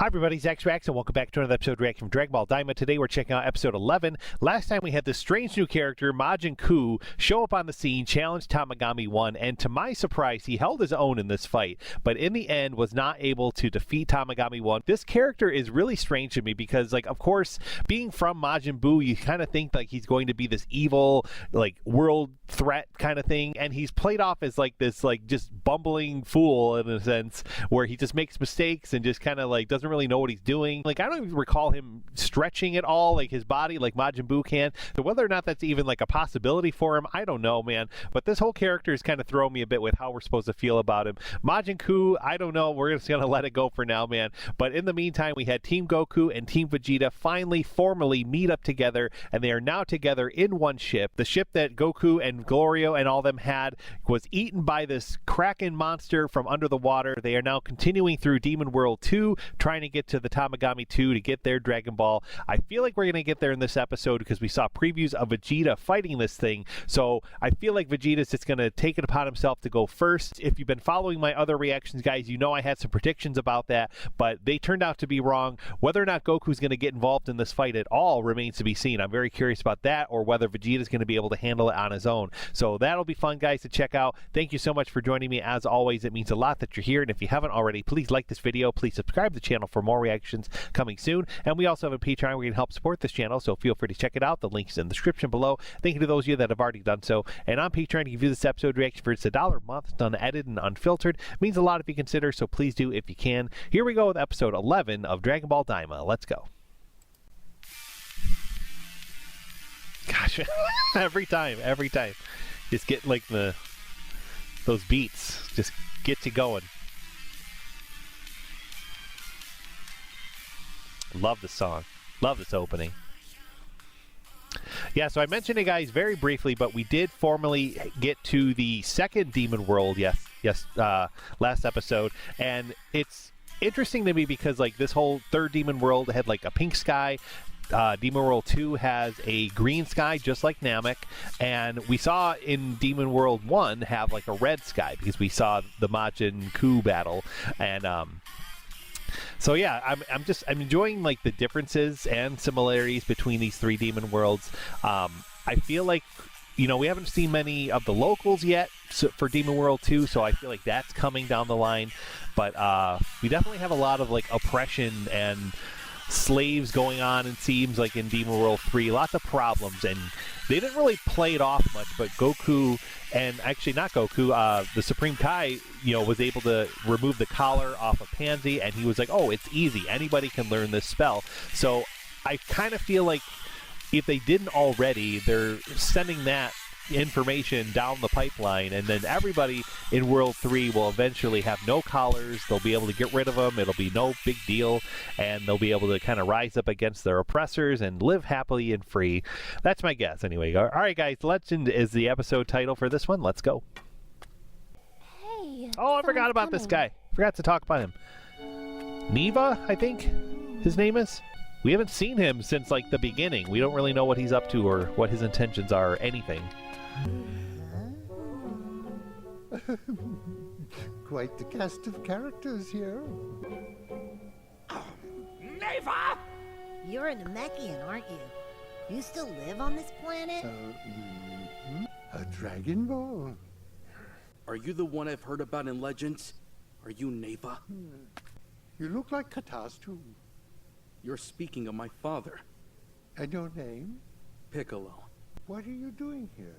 Hi everybody, Zach Strax, and welcome back to another episode of Reaction from Dragon Ball Daima. Today we're checking out episode 11. Last time we had this strange new character, Majin Kuu, show up on the scene, challenge Tamagami 1, and to my surprise, he held his own in this fight, but in the end was not able to defeat Tamagami 1. This character is really strange to me because, like, of course, being from Majin Buu, you kind of think like he's going to be this evil, like, world threat kind of thing, and he's played off as like this, like, just bumbling fool in a sense, where he just makes mistakes and just kind of like doesn't really know what he's doing. Like, I don't even recall him stretching at all, like his body, like Majin Buu can. So whether or not that's even like a possibility for him, I don't know, man. But this whole character is kind of throwing me a bit with how we're supposed to feel about him. Majin Kuu, I don't know. We're just gonna let it go for now, man. But in the meantime, we had Team Goku and Team Vegeta finally formally meet up together, and they are now together in one ship. The ship that Goku and Glorio and all them had was eaten by this Kraken monster from under the water. They are now continuing through Demon World 2, trying to get to the Tamagami 2 to get their Dragon Ball. I feel like we're going to get there in this episode because we saw previews of Vegeta fighting this thing. So I feel like Vegeta's just going to take it upon himself to go first. If you've been following my other reactions, guys, you know I had some predictions about that, but they turned out to be wrong. Whether or not Goku's going to get involved in this fight at all remains to be seen. I'm very curious about that, or whether Vegeta's going to be able to handle it on his own. So that'll be fun, guys, to check out. Thank you so much for joining me. As always, it means a lot that you're here, and if you haven't already, please like this video. Please subscribe to the channel for more reactions coming soon. And we also have a Patreon where you can help support this channel, so feel free to check it out. The link's in the description below. Thank you to those of you that have already done so. And on Patreon, you can view this episode reaction for just $1 a month. It's done edited and unfiltered. It means a lot if you consider, so please do if you can. Here we go with episode 11 of Dragon Ball Daima. Let's go. Gosh, every time. Just get like those beats. Just get you going. Love the song. Love this opening. Yeah, so I mentioned it, guys, very briefly, but we did formally get to the second Demon World, last episode, and it's interesting to me because, like, this whole third Demon World had, like, a pink sky. Demon World 2 has a green sky, just like Namek, and we saw in Demon World 1 have, like, a red sky, because we saw the Majin Kuu battle, and, so yeah, I'm enjoying like the differences and similarities between these three Demon Worlds. I feel like, you know, we haven't seen many of the locals yet for Demon World 2, so I feel like that's coming down the line. But we definitely have a lot of like oppression and slaves going on, it seems like, in Demon World 3. Lots of problems, and they didn't really play it off much, but Goku, and actually not Goku, the Supreme Kai, you know, was able to remove the collar off of Pansy, and he was like, oh, it's easy, anybody can learn this spell. So I kind of feel like if they didn't already, they're sending that information down the pipeline, and then everybody in World 3 will eventually have no collars. They'll be able to get rid of them. It'll be no big deal, and they'll be able to kind of rise up against their oppressors and live happily and free. That's my guess anyway. All right, guys, Legend is the episode title for this one. Let's go. Hey, oh, I forgot about this guy. Forgot to talk about him. Neva, I think his name is. We haven't seen him since like the beginning. We don't really know what he's up to or what his intentions are or anything. Quite the cast of characters here. Neva! You're a Namekian, aren't you? You still live on this planet? A Dragon Ball. Are you the one I've heard about in Legends? Are you Neva? You look like Katas too. You're speaking of my father. And your name? Piccolo. What are you doing here?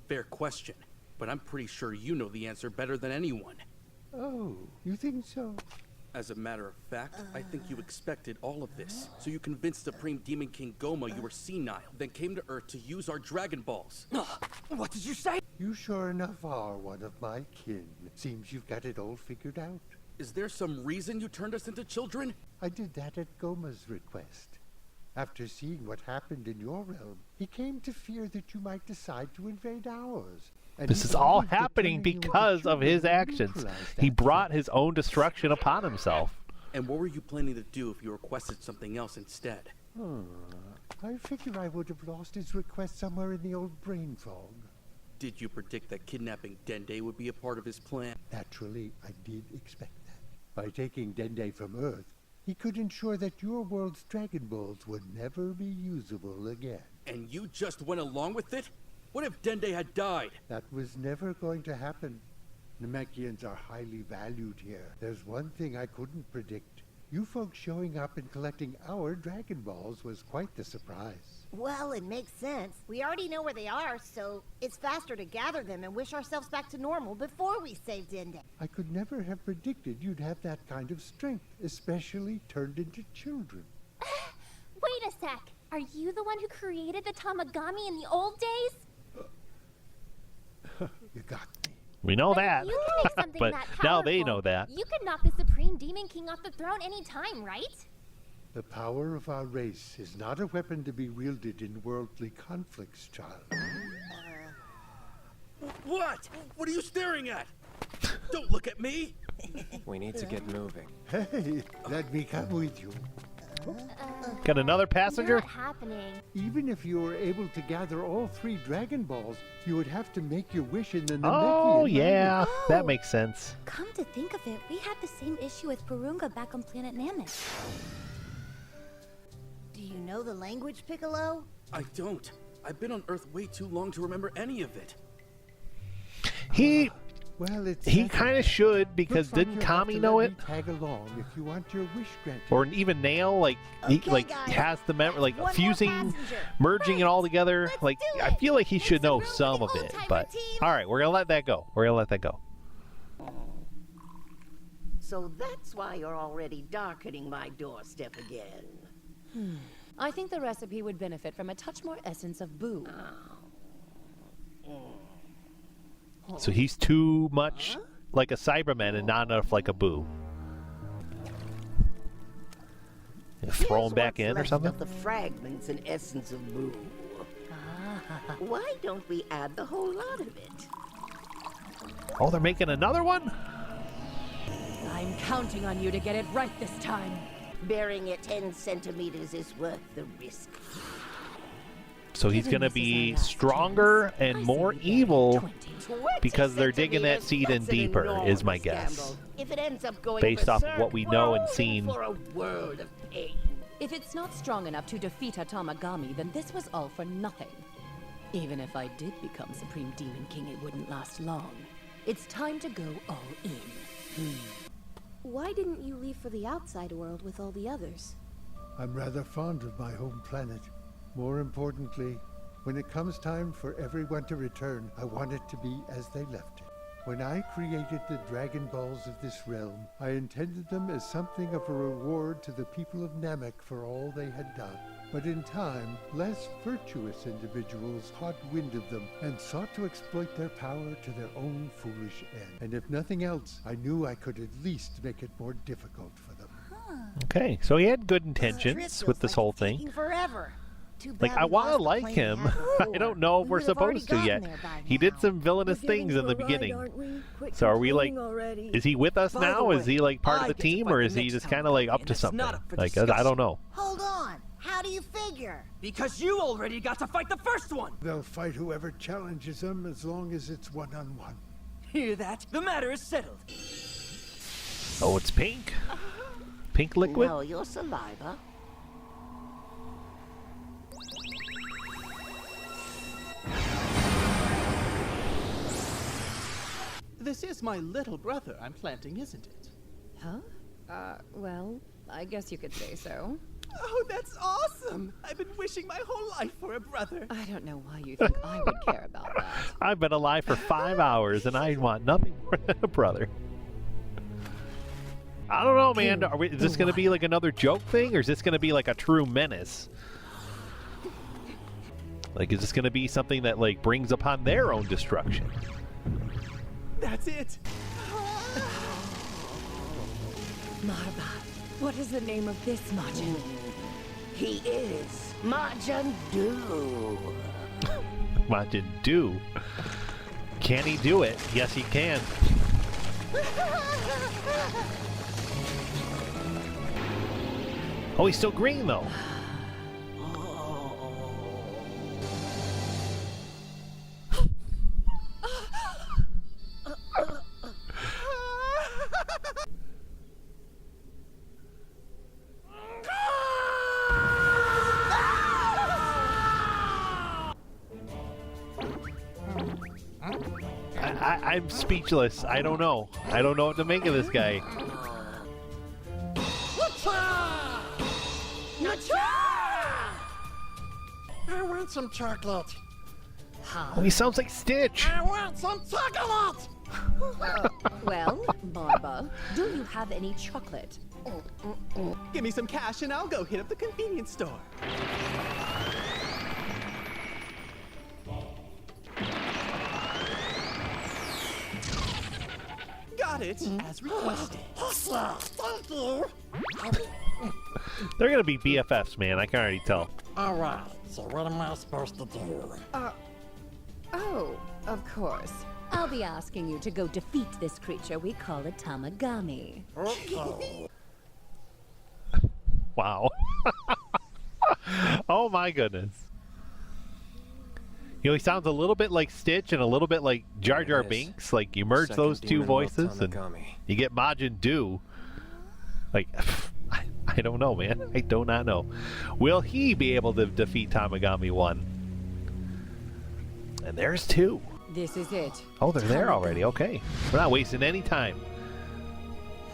Fair question, but I'm pretty sure you know the answer better than anyone. Oh, you think so? As a matter of fact, I think you expected all of this. So you convinced Supreme Demon King Goma you were senile, then came to Earth to use our Dragon Balls. What did you say? You sure enough are one of my kin. Seems you've got it all figured out. Is there some reason you turned us into children? I did that at Goma's request. After seeing what happened in your realm, he came to fear that you might decide to invade ours. And this is all happening because of his actions. He brought his own destruction upon himself. And what were you planning to do if you requested something else instead? I figure I would have lost his request somewhere in the old brain fog. Did you predict that kidnapping Dende would be a part of his plan? Naturally, I did expect that. By taking Dende from Earth, He could ensure that your world's Dragon Balls would never be usable again. And you just went along with it? What if Dende had died? That was never going to happen. Namekians are highly valued here. There's one thing I couldn't predict. You folks showing up and collecting our Dragon Balls was quite the surprise. Well, it makes sense. We already know where they are, so it's faster to gather them and wish ourselves back to normal before we save Dende. I could never have predicted you'd have that kind of strength, especially turned into children. Wait a sec. Are you the one who created the Tamagami in the old days? You got me. We know that. You can make something But that now they powerful. know that. You could knock the Supreme Demon King off the throne any time, right? The power of our race is not a weapon to be wielded in worldly conflicts, child. What? What are you staring at? Don't look at me! We need to get moving. Hey, let me come with you. Got another passenger? Not happening. Even if you were able to gather all 3 Dragon Balls, you would have to make your wish in the Namekian Oh, yeah. language. That makes sense. Come to think of it, we had the same issue with Purunga back on planet Namek. Do you know the language, Piccolo? I don't. I've been on Earth way too long to remember any of it. Well, it's He settled. kind of should, because Looks like didn't you'll have Kami to know let it? me tag along if you want your wish granted. Or even Nail, like he Okay, like guys. has the like One more fusing, passenger. merging it all together. Let's Like do I it. feel like he Make should some know room for some the of it. old-timer But team. all right, we're gonna let that go. We're gonna let that go. So that's why you're already darkening my doorstep again. I think the recipe would benefit from a touch more essence of Boo. So he's too much like a Cyberman and not enough like a Boo. You throw him Here's back what's in or left something? Of the fragments and essence of Boo. Why don't we add the whole lot of it? Oh, they're making another one? I'm counting on you to get it right this time. Burying it 10 centimeters is worth the risk. So he's Given gonna this is our be last stronger chance, I and say more we get evil 20. because they're digging that seed in That's an deeper, is my enormous guess. gamble. If it ends up going Based off of berserk, what we we're know and all in seen. for a world of pain. If it's not strong enough to defeat a Tamagami, then this was all for nothing. Even if I did become Supreme Demon King, it wouldn't last long. It's time to go all in. Why didn't you leave for the outside world with all the others? I'm rather fond of my home planet. More importantly, when it comes time for everyone to return, I want it to be as they left it. When I created the Dragon Balls of this realm, I intended them as something of a reward to the people of Namek for all they had done. But in time, less virtuous individuals caught wind of them and sought to exploit their power to their own foolish end. And if nothing else, I knew I could at least make it more difficult for them. Okay, so he had good This trip intentions feels with this like whole it's thing. taking forever. Too Like, bad I we want to lost the like plane him. we had I before. don't know if We we're would have already supposed to yet. gotten there by He did now. some villainous things in the beginning. So are we like, is he with us By the now? Is way, he like part I of the get to team, fight or the is he next just kind of like Tamagami, up and to it's something? not up for Like, I discussion. don't know. Hold on. How do you figure? Because you already got to fight the first one! They'll fight whoever challenges them as long as it's one-on-one. Hear that? The matter is settled. Oh, it's pink. Pink liquid. No, your saliva. This is my little brother I'm planting, isn't it? Huh? Well, I guess you could say so. Oh, that's awesome! I've been wishing my whole life for a brother. I don't know why you think I would care about that. I've been alive for 5 hours and I want nothing more than a brother. I don't know, man. Is this going to be like another joke thing, or is this going to be like a true menace? Like, is this going to be something that like brings upon their own destruction? That's it! Malva, what is the name of this Majin? He is Majin Duu. Majin Duu. Can he do it? Yes, he can. Oh, he's still green though. I'm speechless. I don't know. I don't know what to make of this guy. I want some chocolate. Oh, he sounds like Stitch. I want some chocolate. Well, Malva, do you have any chocolate? Give me some cash and I'll go hit up the convenience store. Got it, as requested. Thank you. They're gonna be BFFs, man. I can already tell. All right, so what am I supposed to do? Oh, of course. I'll be asking you to go defeat this creature we call a Tamagami. Okay. Wow. Oh my goodness. You know, he sounds a little bit like Stitch and a little bit like Jar Jar Binks. Like, you merge Second those two demon love voices and Tamagami. you get Majin Duu. Like, I don't know, man. I do not know. Will he be able to defeat Tamagami 1? And there's 2. This is it. Oh, they're there already. Okay. We're not wasting any time.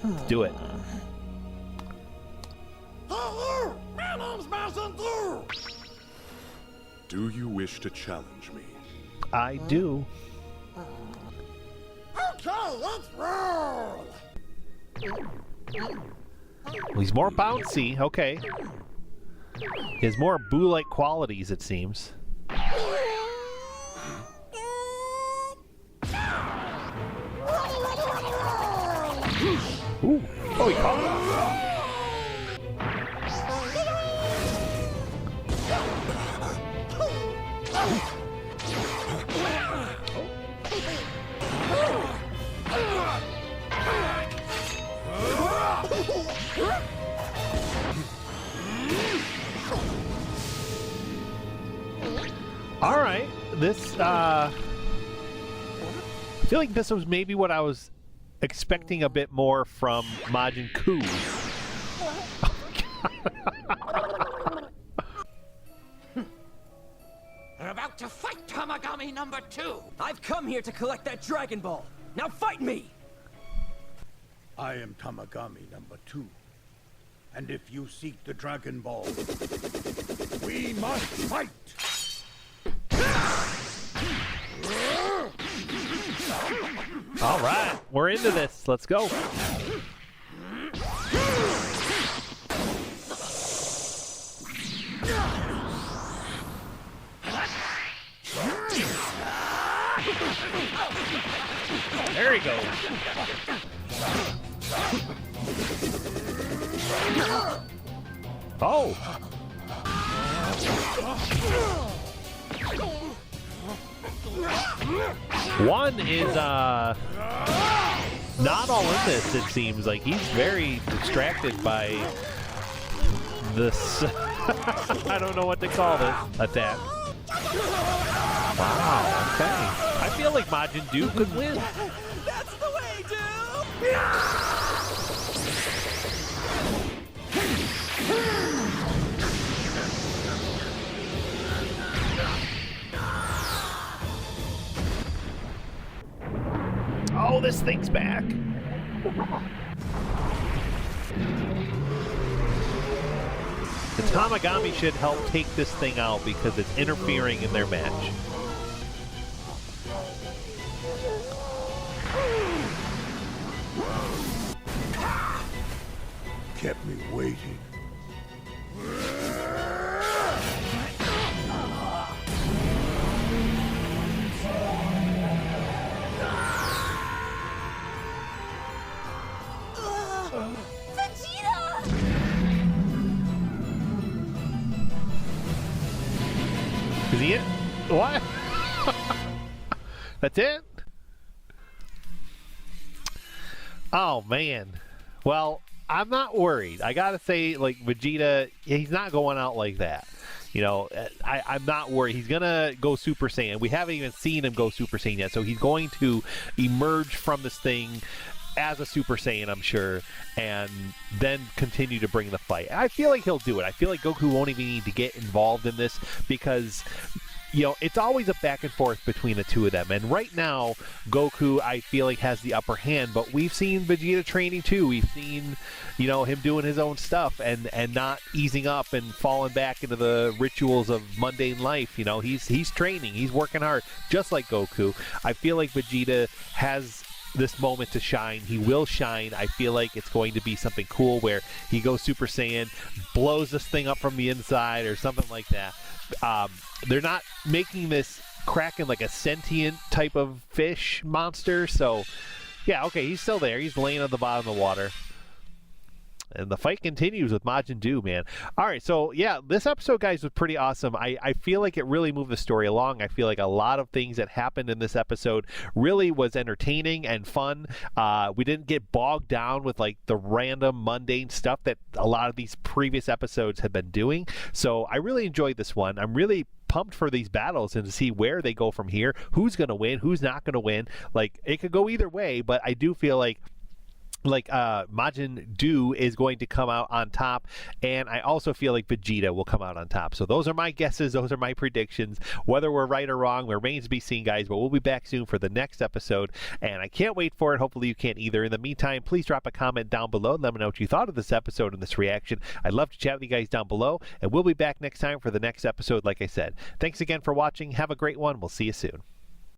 Let's do it. Hey, you! My name's Majin Duu. Do you wish to challenge me? I do. Okay, let's roll. He's more bouncy. Okay. He has more Boo-like qualities, it seems. Ooh. Oh, he caught him. All right. This, I feel like this was maybe what I was expecting a bit more from Majin Kuu. We're about to fight Tamagami number 2. I've come here to collect that Dragon Ball. Now fight me! I am Tamagami number 2. And if you seek the Dragon Ball, we must fight! All right, we're into this. Let's go. There he goes. Oh. One is not all in this, it seems. Like, he's very distracted by this I don't know what to call this attack. Wow, okay. I feel like Majin Duu could win. That's the way, Duu! Oh, this thing's back. The Tamagami should help take this thing out because it's interfering in their match. Kept me waiting. Vegeta! Is he it? What? That's it? Oh, man. Well, I'm not worried. I gotta say, like, Vegeta, he's not going out like that. You know, I'm not worried. He's gonna go Super Saiyan. We haven't even seen him go Super Saiyan yet, so he's going to emerge from this thing as a Super Saiyan, I'm sure, and then continue to bring the fight. I feel like he'll do it. I feel like Goku won't even need to get involved in this because it's always a back and forth between the two of them. And right now, Goku, I feel like, has the upper hand, but we've seen Vegeta training too. We've seen, him doing his own stuff and not easing up and falling back into the rituals of mundane life. He's training, he's working hard, just like Goku. I feel like Vegeta has this moment to shine. He will shine. I feel like it's going to be something cool where he goes Super Saiyan, blows this thing up from the inside or something like that. They're not making this Kraken like a sentient type of fish monster, so yeah, okay, he's still there. He's laying on the bottom of the water. And the fight continues with Majin Duu, man. All right, so yeah, this episode, guys, was pretty awesome. I feel like it really moved the story along. I feel like a lot of things that happened in this episode really was entertaining and fun. We didn't get bogged down with like the random mundane stuff that a lot of these previous episodes have been doing. So I really enjoyed this one. I'm really pumped for these battles and to see where they go from here. Who's going to win? Who's not going to win? Like, it could go either way, but I do feel like Majin Duu is going to come out on top, and I also feel like Vegeta will come out on top. So those are my guesses, those are my predictions. Whether we're right or wrong remains to be seen, guys, but we'll be back soon for the next episode, and I can't wait for it. Hopefully you can't either. In the meantime, please drop a comment down below and let me know what you thought of this episode and this reaction. I'd love to chat with you guys down below, and we'll be back next time for the next episode, like I said. Thanks again for watching. Have a great one. We'll see you soon.